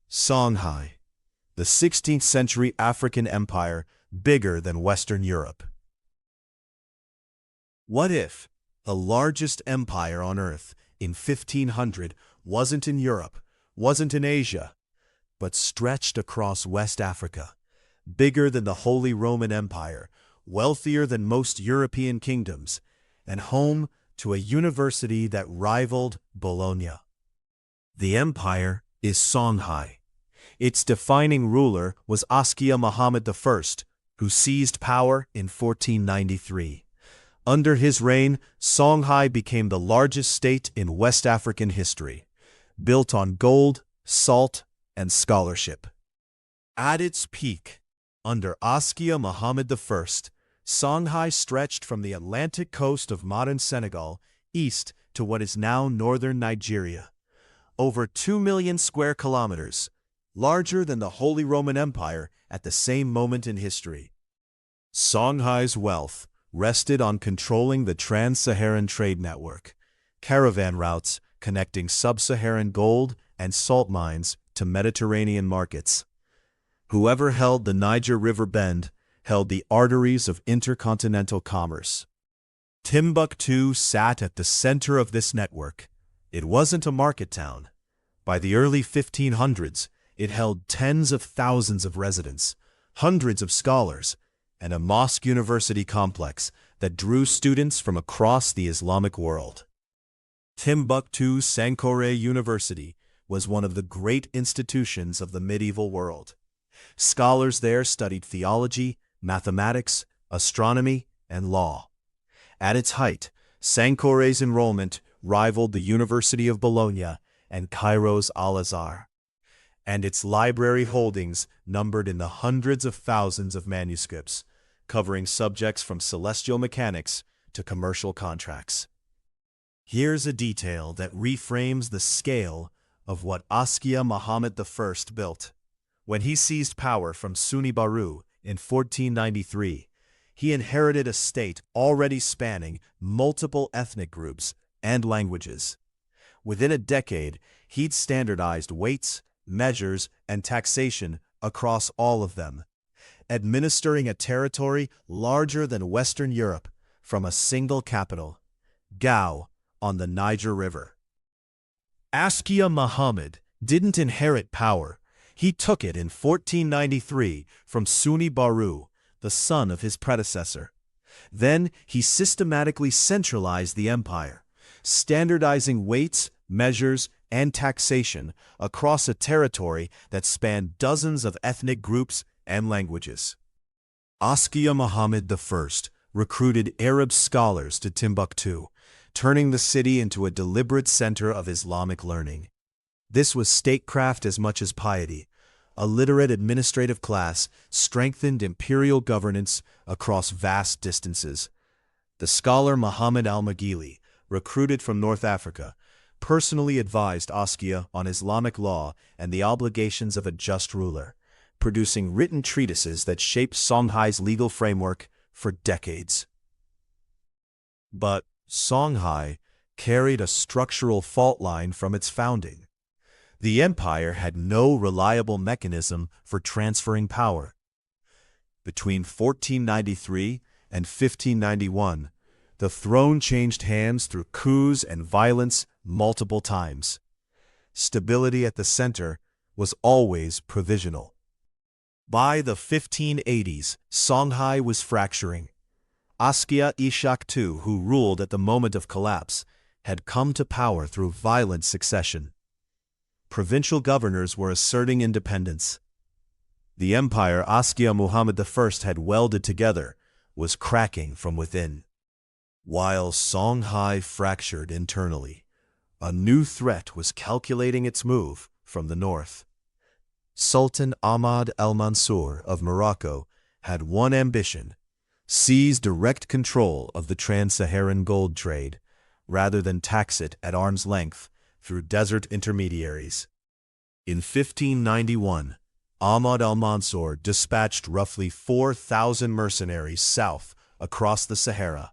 Songhai, the 16th-century African empire bigger than Western Europe. What if the largest empire on Earth in 1500 wasn't in Europe, wasn't in Asia, but stretched across West Africa, bigger than the Holy Roman Empire, wealthier than most European kingdoms, and home to a university that rivaled Bologna? The empire is Songhai. Its defining ruler was Askia Muhammad I, who seized power in 1493. Under his reign, Songhai became the largest state in West African history, built on gold, salt, and scholarship. At its peak, under Askia Muhammad I, Songhai stretched from the Atlantic coast of modern Senegal east to what is now northern Nigeria. Over 2 million square kilometers, larger than the Holy Roman Empire at the same moment in history. Songhai's wealth rested on controlling the trans-Saharan trade network, caravan routes connecting sub-Saharan gold and salt mines to Mediterranean markets. Whoever held the Niger River bend held the arteries of intercontinental commerce. Timbuktu sat at the center of this network. It wasn't a market town. By the early 1500s, it held tens of thousands of residents, hundreds of scholars, and a mosque-university complex that drew students from across the Islamic world. Timbuktu's Sankoré University was one of the great institutions of the medieval world. Scholars there studied theology, mathematics, astronomy, and law. At its height, Sankoré's enrollment rivaled the University of Bologna and Cairo's Al-Azhar, and its library holdings numbered in the hundreds of thousands of manuscripts, covering subjects from celestial mechanics to commercial contracts. Here's a detail that reframes the scale of what Askia Muhammad I built. When he seized power from Suni Baru in 1493, he inherited a state already spanning multiple ethnic groups and languages. Within a decade, he'd standardized weights, measures, and taxation across all of them, administering a territory larger than Western Europe from a single capital, Gao, on the Niger River. Askia Muhammad didn't inherit power. He took it in 1493 from Suni Baru, the son of his predecessor. Then he systematically centralized the empire, standardizing weights, measures, and taxation across a territory that spanned dozens of ethnic groups and languages. Askia Muhammad I recruited Arab scholars to Timbuktu, turning the city into a deliberate center of Islamic learning. This was statecraft as much as piety. A literate administrative class strengthened imperial governance across vast distances. The scholar Muhammad al-Maghili, recruited from North Africa, personally advised Askia on Islamic law and the obligations of a just ruler, producing written treatises that shaped Songhai's legal framework for decades. But Songhai carried a structural fault line from its founding. The empire had no reliable mechanism for transferring power. Between 1493 and 1591, the throne changed hands through coups and violence multiple times. Stability at the center was always provisional. By the 1580s, Songhai was fracturing. Askia Ishak II, who ruled at the moment of collapse, had come to power through violent succession. Provincial governors were asserting independence. The empire Askia Muhammad I had welded together was cracking from within. While Songhai fractured internally, a new threat was calculating its move from the north. Sultan Ahmad al-Mansur of Morocco had one ambition: seize direct control of the trans-Saharan gold trade, rather than tax it at arm's length through desert intermediaries. In 1591, Ahmad al-Mansur dispatched roughly 4,000 mercenaries south across the Sahara.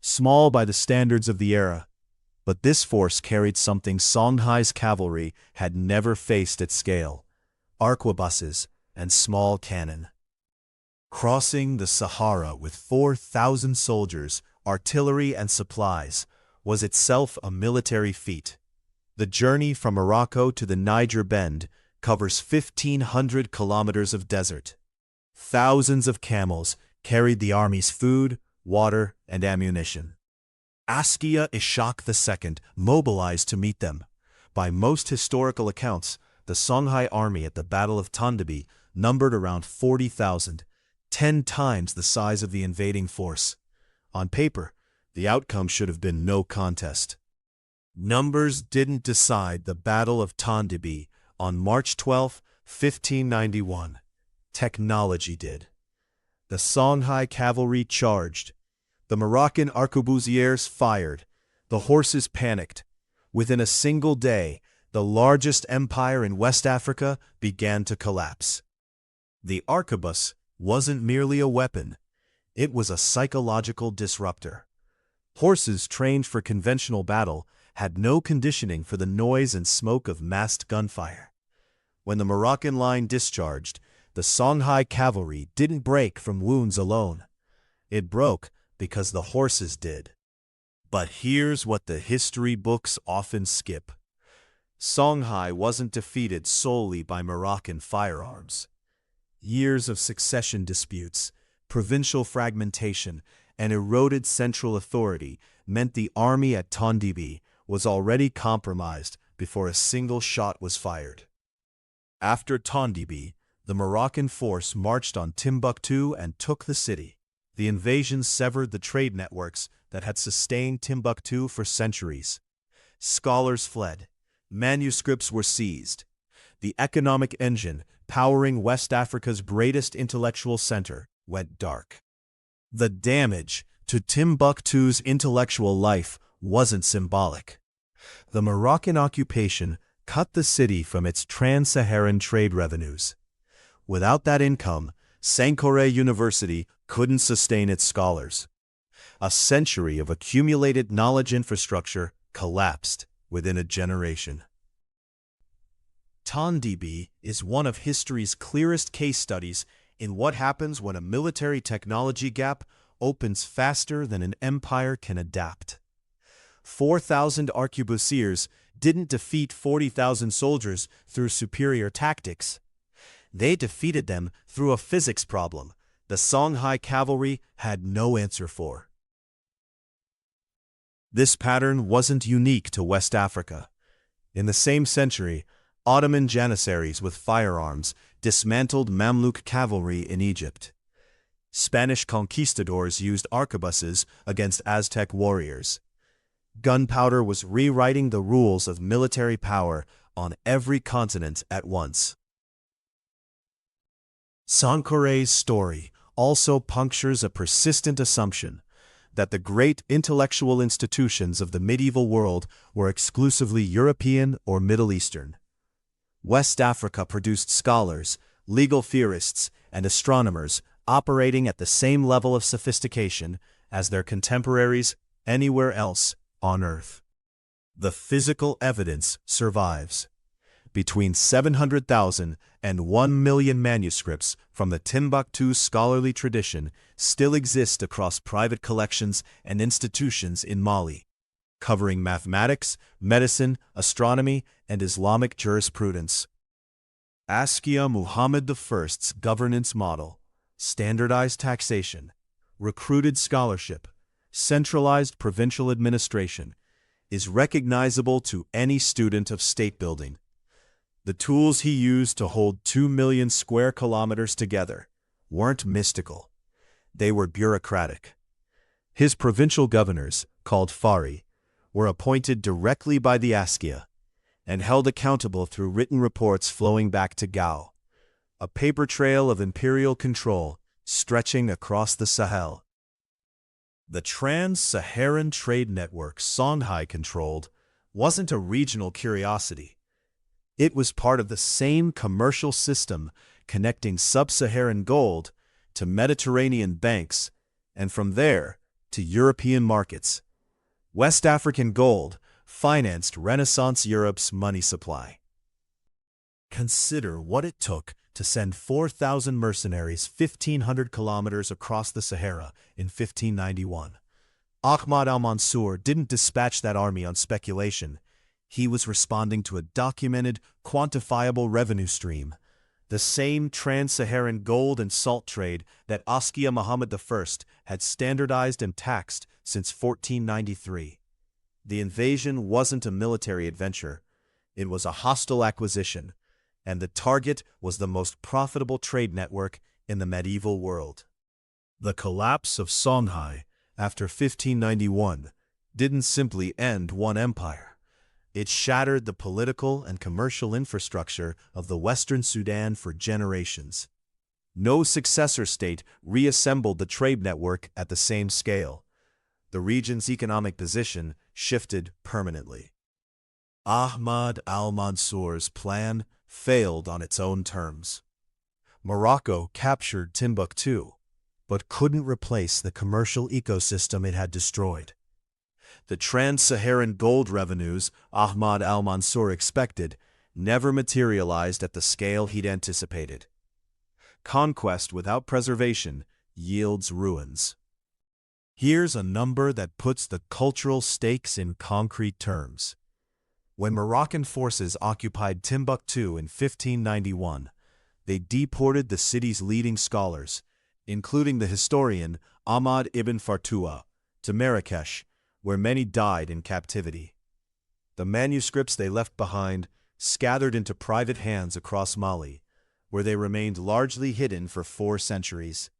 Small by the standards of the era, but this force carried something Songhai's cavalry had never faced at scale: arquebuses, and small cannon. Crossing the Sahara with 4,000 soldiers, artillery, and supplies was itself a military feat. The journey from Morocco to the Niger Bend covers 1,500 kilometers of desert. Thousands of camels carried the army's food, water, and ammunition. Askia Muhammad II mobilized to meet them. By most historical accounts, the Songhai army at the Battle of Tondibi numbered around 40,000, 10 times the size of the invading force. On paper, the outcome should have been no contest. Numbers didn't decide the Battle of Tondibi on March 12, 1591. Technology did. The Songhai cavalry charged. The Moroccan arquebusiers fired. The horses panicked. Within a single day, the largest empire in West Africa began to collapse. The arquebus wasn't merely a weapon. It was a psychological disruptor. Horses trained for conventional battle had no conditioning for the noise and smoke of massed gunfire. When the Moroccan line discharged, the Songhai cavalry didn't break from wounds alone. It broke because the horses did. But here's what the history books often skip. Songhai wasn't defeated solely by Moroccan firearms. Years of succession disputes, provincial fragmentation, and eroded central authority meant the army at Tondibi was already compromised before a single shot was fired. After Tondibi, the Moroccan force marched on Timbuktu and took the city. The invasion severed the trade networks that had sustained Timbuktu for centuries. Scholars fled. Manuscripts were seized. The economic engine powering West Africa's greatest intellectual center went dark. The damage to Timbuktu's intellectual life wasn't symbolic. The Moroccan occupation cut the city from its trans-Saharan trade revenues. Without that income, Sankoré University couldn't sustain its scholars. A century of accumulated knowledge infrastructure collapsed within a generation. Tondibi is one of history's clearest case studies in what happens when a military technology gap opens faster than an empire can adapt. 4,000 arquebusiers didn't defeat 40,000 soldiers through superior tactics. They defeated them through a physics problem the Songhai cavalry had no answer for. This pattern wasn't unique to West Africa. In the same century, Ottoman janissaries with firearms dismantled Mamluk cavalry in Egypt. Spanish conquistadors used arquebuses against Aztec warriors. Gunpowder was rewriting the rules of military power on every continent at once. Sankoré's story also punctures a persistent assumption that the great intellectual institutions of the medieval world were exclusively European or Middle Eastern. West Africa produced scholars, legal theorists, and astronomers operating at the same level of sophistication as their contemporaries anywhere else on Earth. The physical evidence survives. Between 700,000 and 1 million manuscripts from the Timbuktu scholarly tradition still exist across private collections and institutions in Mali, covering mathematics, medicine, astronomy, and Islamic jurisprudence. Askia Muhammad I's governance model, standardized taxation, recruited scholarship, centralized provincial administration, is recognizable to any student of state building. The tools he used to hold 2 million square kilometers together weren't mystical. They were bureaucratic. His provincial governors, called Fari, were appointed directly by the Askia and held accountable through written reports flowing back to Gao, a paper trail of imperial control stretching across the Sahel. The trans-Saharan trade network Songhai controlled wasn't a regional curiosity. It was part of the same commercial system connecting sub-Saharan gold to Mediterranean banks and from there to European markets. West African gold financed Renaissance Europe's money supply. Consider what it took to send 4,000 mercenaries 1,500 kilometers across the Sahara in 1591. Ahmad al-Mansur didn't dispatch that army on speculation. He was responding to a documented, quantifiable revenue stream. The same trans-Saharan gold and salt trade that Askia Muhammad I had standardized and taxed since 1493. The invasion wasn't a military adventure. It was a hostile acquisition, and the target was the most profitable trade network in the medieval world. The collapse of Songhai after 1591 didn't simply end one empire. It shattered the political and commercial infrastructure of the Western Sudan for generations. No successor state reassembled the trade network at the same scale. The region's economic position shifted permanently. Ahmad al-Mansur's plan failed on its own terms. Morocco captured Timbuktu, but couldn't replace the commercial ecosystem it had destroyed. The trans-Saharan gold revenues Ahmad al-Mansur expected never materialized at the scale he'd anticipated. Conquest without preservation yields ruins. Here's a number that puts the cultural stakes in concrete terms. When Moroccan forces occupied Timbuktu in 1591, they deported the city's leading scholars, including the historian Ahmad ibn Fartua, to Marrakesh, where many died in captivity. The manuscripts they left behind scattered into private hands across Mali, where they remained largely hidden for 4 centuries.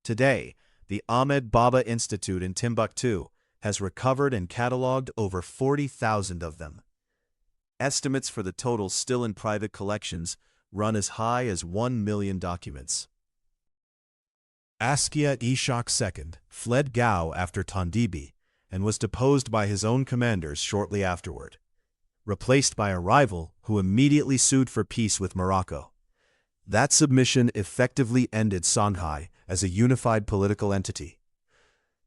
Today, the Ahmed Baba Institute in Timbuktu has recovered and catalogued over 40,000 of them. Estimates for the total still in private collections run as high as 1 million documents. Askia Ishaq II fled Gao after Tondibi and was deposed by his own commanders shortly afterward, replaced by a rival who immediately sued for peace with Morocco. That submission effectively ended Songhai as a unified political entity.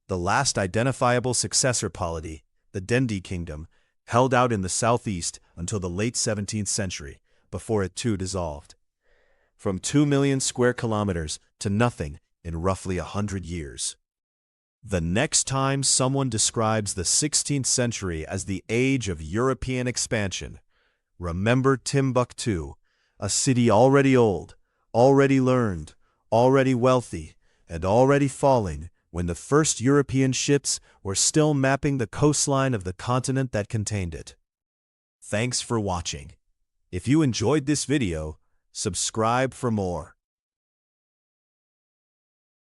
The last identifiable successor polity, the Dendi Kingdom, held out in the southeast until the late 17th century, before it too dissolved. From 2 million square kilometers to nothing in roughly 100 years. The next time someone describes the 16th century as the age of European expansion, remember Timbuktu, a city already old, already learned, already wealthy, and already falling when the first European ships were still mapping the coastline of the continent that contained it. Thanks for watching. If you enjoyed this video, subscribe for more.